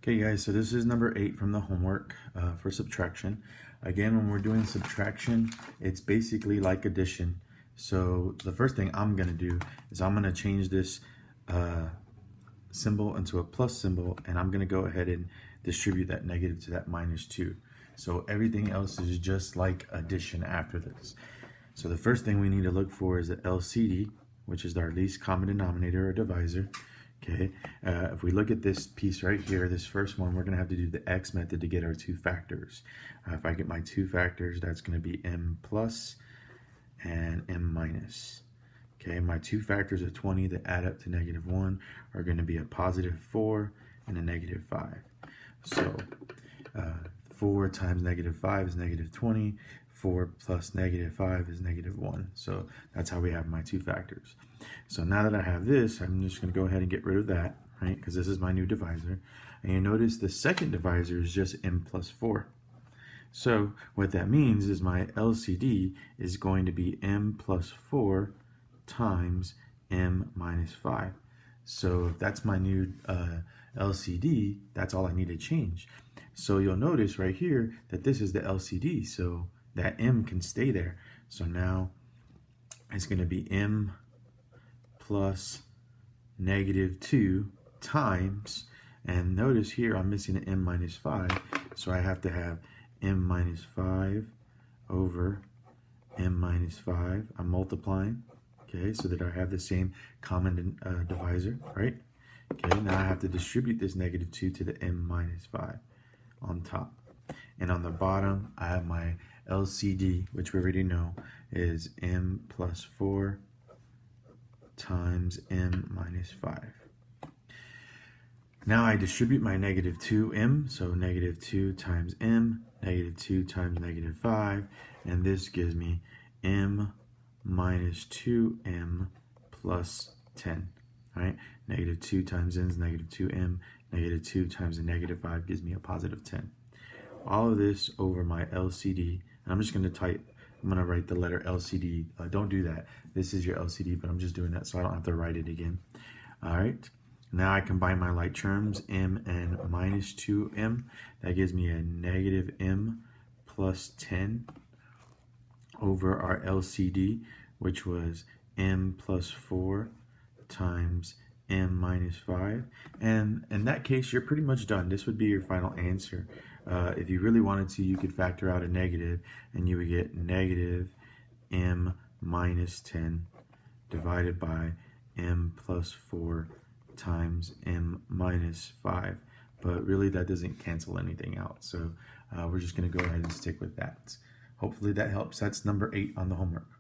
Okay guys, so this is number 8 from the homework for subtraction. Again, when we're doing subtraction, it's basically like addition. So the first thing I'm going to do is I'm going to change this symbol into a plus symbol, and I'm going to go ahead and distribute that negative to that minus 2. So everything else is just like addition after this. So the first thing we need to look for is the LCD, which is our least common denominator or divisor. Okay, if we look at this piece right here, this first one, we're going to have to do the X method to get our two factors. If I get my two factors, that's going to be m plus and m minus. Okay, my two factors of 20 that add up to -1 are going to be a positive 4 and a negative 5. So 4 times -5 is -20. 4 plus -5 is -1. So that's how we have my two factors. So now that I have this, I'm just going to go ahead and get rid of that, right? Because this is my new divisor. And you notice the second divisor is just m plus 4. So what that means is my LCD is going to be m plus 4 times m minus 5. So if that's my new LCD, that's all I need to change. So you'll notice right here that this is the LCD, so that m can stay there. So now it's going to be m plus -2 times, and notice here I'm missing an m minus 5, so I have to have m minus 5 over m minus 5. I'm multiplying, okay, so that I have the same common divisor, right? Okay, now I have to distribute this -2 to the m minus 5 on top. And on the bottom, I have my LCD, which we already know is m plus 4 times m minus 5. Now I distribute my -2m, so -2 times m, -2 times -5, and this gives me m minus 2m plus 10. Right? -2 times n is -2m, -2 times a -5 gives me a positive 10. All of this over my LCD, and I'm just going to write the letter LCD. Don't do that. This is your LCD, but I'm just doing that so I don't have to write it again. All right. Now I combine my like terms, m and minus 2m. That gives me a -m plus 10 over our LCD, which was m plus 4 times m minus 5. And in that case, you're pretty much done. This would be your final answer. If you really wanted to, you could factor out a negative, and you would get -m minus 10 divided by m plus 4 times m minus 5. But really, that doesn't cancel anything out. So we're just going to go ahead and stick with that. Hopefully that helps. That's number 8 on the homework.